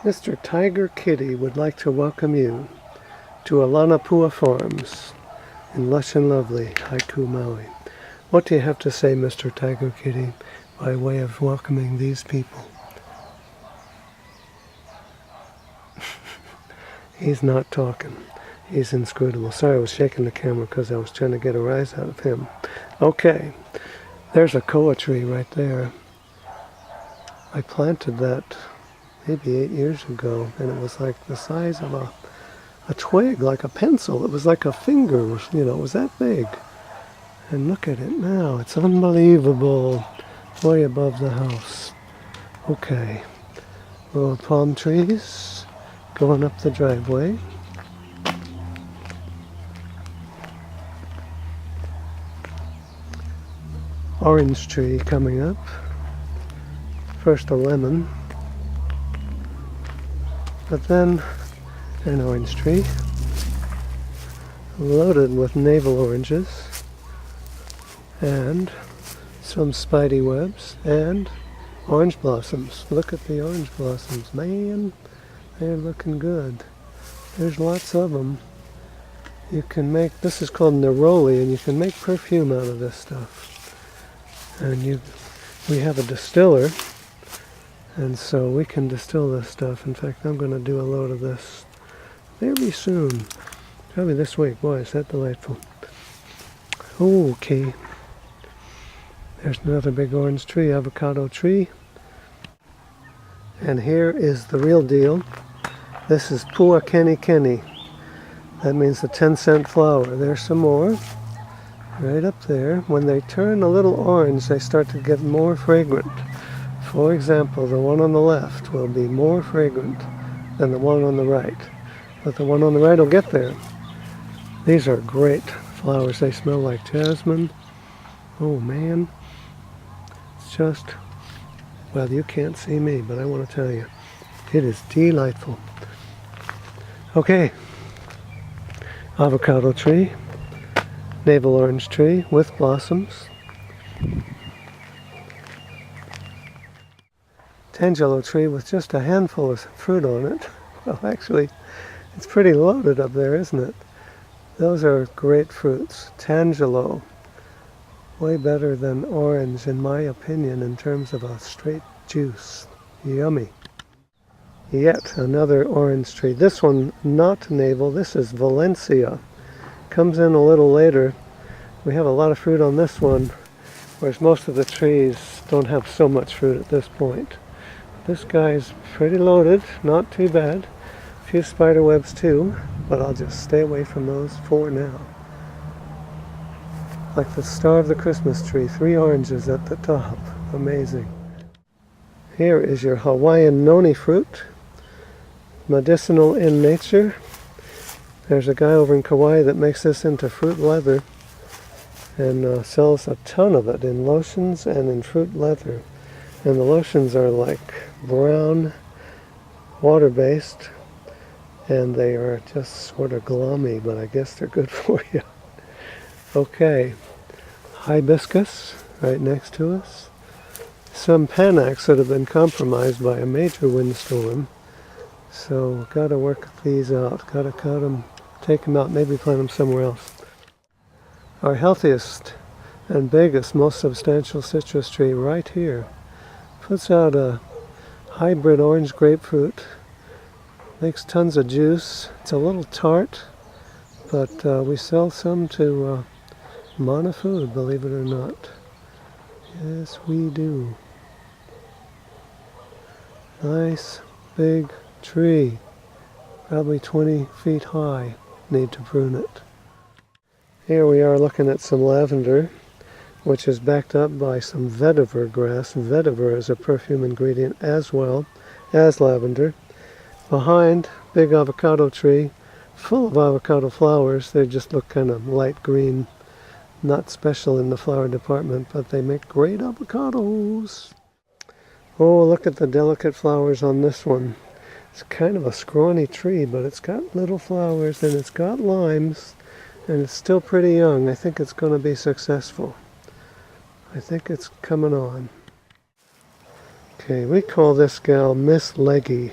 Mr. Tiger Kitty would like to welcome you to Alana Pua Farms in lush and lovely Haiku, Maui. What do you have to say, Mr. Tiger Kitty, by way of welcoming these people? He's not talking. He's inscrutable. Sorry, I was shaking the camera because I was trying to get a rise out of him. Okay, there's a koa tree right there. I planted that maybe 8 years ago, and it was like the size of a twig, like a pencil. It was like a finger, you know, it was that big. And look at it now. It's unbelievable. Way above the house. Okay. Row of palm trees going up the driveway. Orange tree coming up. First a lemon, but then an orange tree loaded with navel oranges and some spidey webs and orange blossoms. Look at the orange blossoms, man, they're looking good. There's lots of them. You can make, this is called neroli, and you can make perfume out of this stuff. And we have a distiller, and so we can distill this stuff. In fact, I'm going to do a load of this very soon. Probably this week. Boy, is that delightful. Okay. There's another big orange tree, avocado tree. And here is the real deal. This is Pua Keni Keni. That means the 10-cent flower. There's some more. Right up there. When they turn a little orange, they start to get more fragrant. For example, the one on the left will be more fragrant than the one on the right. But the one on the right will get there. These are great flowers. They smell like jasmine. Oh man. It's just, well, you can't see me, but I want to tell you, it is delightful. Okay. Avocado tree. Navel orange tree with blossoms. Tangelo tree with just a handful of fruit on it. Well, actually, it's pretty loaded up there, isn't it? Those are great fruits. Tangelo, way better than orange in my opinion in terms of a straight juice. Yummy. Yet another orange tree. This one not navel, this is Valencia. Comes in a little later. We have a lot of fruit on this one, whereas most of the trees don't have so much fruit at this point. This guy's pretty loaded, not too bad. A few spider webs too, but I'll just stay away from those for now. Like the star of the Christmas tree, 3 oranges at the top. Amazing. Here is your Hawaiian noni fruit, medicinal in nature. There's a guy over in Kauai that makes this into fruit leather and sells a ton of it in lotions and in fruit leather. And the lotions are like brown, water-based, and they are just sort of glummy, but I guess they're good for you. Okay, hibiscus right next to us. Some panax that have been compromised by a major windstorm. So gotta work these out, gotta cut them, take them out, maybe plant them somewhere else. Our healthiest and biggest, most substantial citrus tree right here puts out a hybrid orange grapefruit, makes tons of juice. It's a little tart, but we sell some to Mana Food, believe it or not. Yes, we do. Nice, big tree, probably 20 feet high. Need to prune it. Here we are looking at some lavender, which is backed up by some vetiver grass. Vetiver is a perfume ingredient as well as lavender. Behind, big avocado tree, full of avocado flowers. They just look kind of light green, not special in the flower department, but they make great avocados. Oh, look at the delicate flowers on this one. It's kind of a scrawny tree, but it's got little flowers and it's got limes, and it's still pretty young. I think it's going to be successful. I think it's coming on. Okay, we call this gal Miss Leggy.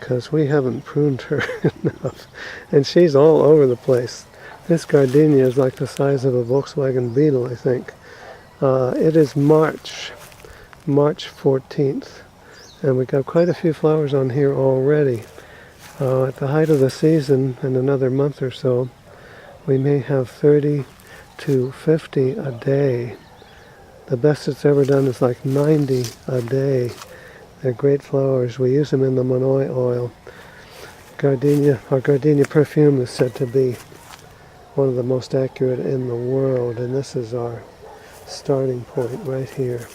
because we haven't pruned her enough. And she's all over the place. This gardenia is like the size of a Volkswagen Beetle, I think. It is March 14th. And we got quite a few flowers on here already. At the height of the season, in another month or so, we may have 30 to 50 a day. The best it's ever done is like 90 a day. They're great flowers. We use them in the Monoi oil. Our gardenia perfume is said to be one of the most accurate in the world, and this is our starting point right here.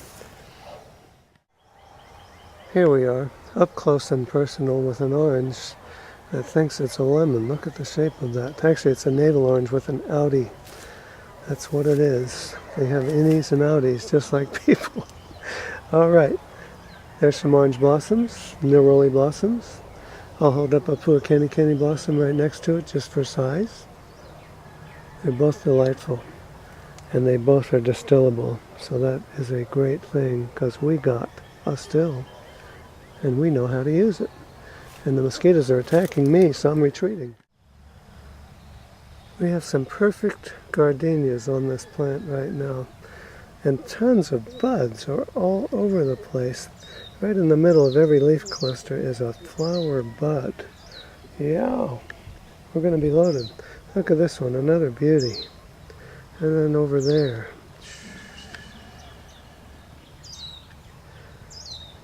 Here we are, up close and personal with an orange that thinks it's a lemon. Look at the shape of that. Actually, it's a navel orange with an outie. That's what it is. They have innies and outies, just like people. All right. There's some orange blossoms, neroli blossoms. I'll hold up a Pua Kenny blossom right next to it just for size. They're both delightful. And they both are distillable. So that is a great thing because we got a still. And we know how to use it. And the mosquitoes are attacking me, so I'm retreating. We have some perfect gardenias on this plant right now. And tons of buds are all over the place. Right in the middle of every leaf cluster is a flower bud. Yeah, we're going to be loaded. Look at this one, another beauty. And then over there.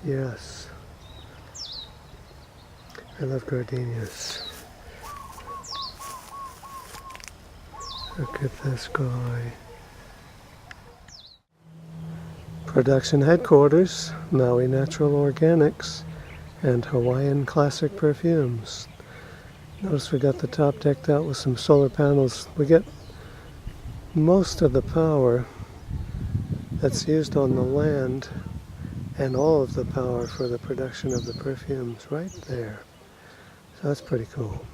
Yes. I love gardenias. Look at this guy. Production headquarters, Maui Natural Organics, and Hawaiian Classic Perfumes. Notice we got the top decked out with some solar panels. We get most of the power that's used on the land and all of the power for the production of the perfumes right there. So that's pretty cool.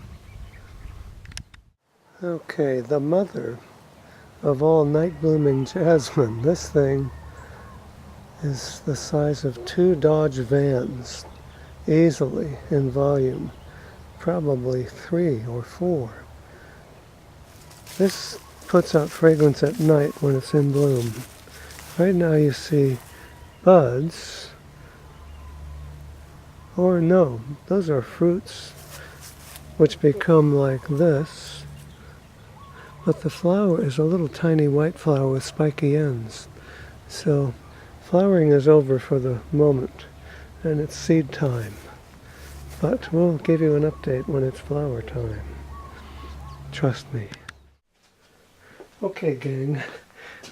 Okay, the mother of all night blooming jasmine. This thing is the size of 2 Dodge vans, easily in volume, probably 3 or 4. This puts out fragrance at night when it's in bloom. Right now you see buds, or no, those are fruits which become like this, but the flower is a little tiny white flower with spiky ends. So flowering is over for the moment, and it's seed time. But we'll give you an update when it's flower time. Trust me. Okay, gang,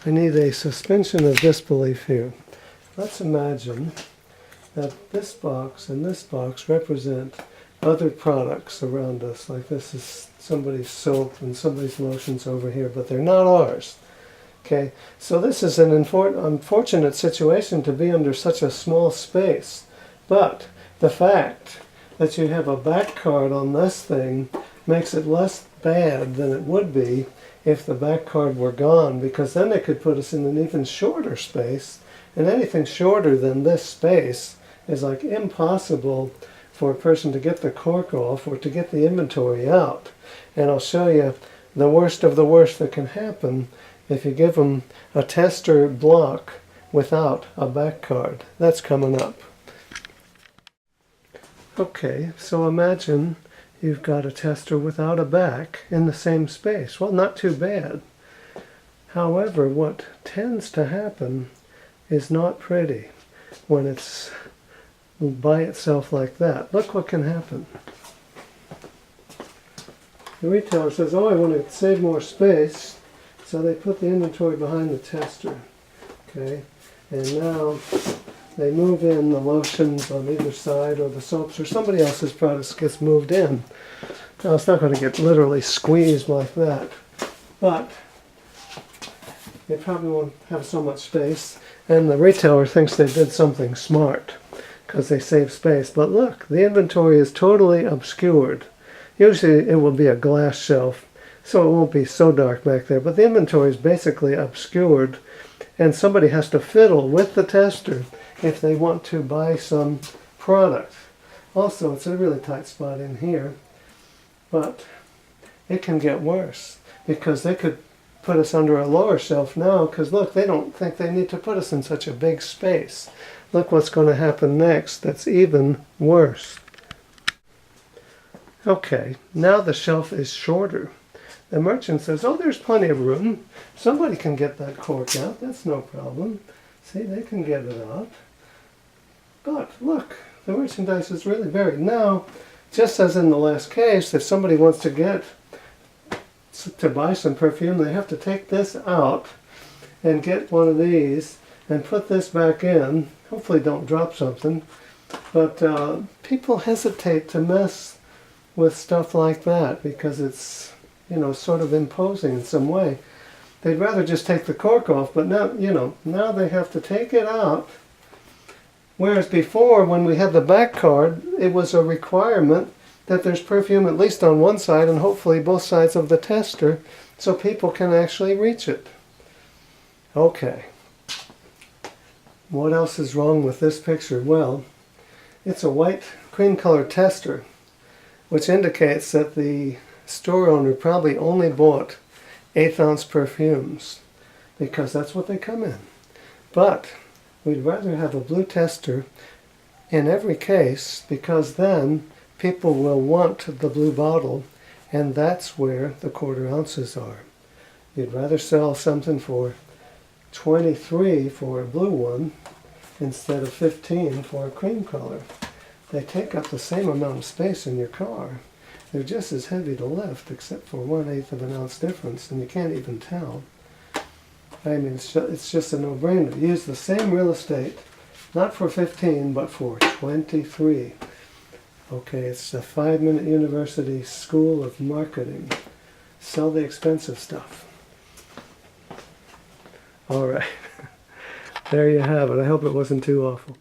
I need a suspension of disbelief here. Let's imagine that this box and this box represent other products around us. Like this is somebody's soap and somebody's lotions over here, but they're not ours. Okay, so this is an unfortunate situation to be under such a small space. But the fact that you have a back card on this thing makes it less bad than it would be if the back card were gone, because then they could put us in an even shorter space, and anything shorter than this space is like impossible for a person to get the cork off or to get the inventory out. And I'll show you the worst of the worst that can happen if you give them a tester block without a back card. That's coming up. Okay, so imagine you've got a tester without a back in the same space. Well, not too bad. However, what tends to happen is not pretty when it's by itself like that. Look what can happen. The retailer says, oh, I want to save more space. So they put the inventory behind the tester, okay? And now they move in the lotions on either side, or the soaps, or somebody else's products gets moved in. Now it's not going to get literally squeezed like that, but they probably won't have so much space. And the retailer thinks they did something smart because they save space. But look, the inventory is totally obscured. Usually it will be a glass shelf, so it won't be so dark back there, but the inventory is basically obscured, and somebody has to fiddle with the tester if they want to buy some product. Also, it's a really tight spot in here, but it can get worse because they could put us under a lower shelf now because look, they don't think they need to put us in such a big space. Look what's going to happen next that's even worse. Okay, now the shelf is shorter. The merchant says, oh, there's plenty of room. Somebody can get that cork out. That's no problem. See, they can get it out. But look, the merchandise is really buried. Now, just as in the last case, if somebody wants to buy some perfume, they have to take this out and get one of these and put this back in. Hopefully don't drop something. But people hesitate to mess with stuff like that because it's, you know, sort of imposing in some way. They'd rather just take the cork off, but now, you know, now they have to take it out. Whereas before, when we had the back card, it was a requirement that there's perfume at least on one side and hopefully both sides of the tester so people can actually reach it. Okay. What else is wrong with this picture? Well, it's a white cream color tester, which indicates that the store owner probably only bought 1/8 ounce perfumes because that's what they come in. But we'd rather have a blue tester in every case because then people will want the blue bottle and that's where the 1/4 ounces are. You'd rather sell something for 23 for a blue one instead of 15 for a cream color. They take up the same amount of space in your car. They're just as heavy to lift except for 1/8 of an ounce difference and you can't even tell. I mean, it's just a no-brainer. Use the same real estate, not for 15, but for 23. Okay, it's the 5-Minute University School of Marketing. Sell the expensive stuff. All right. There you have it. I hope it wasn't too awful.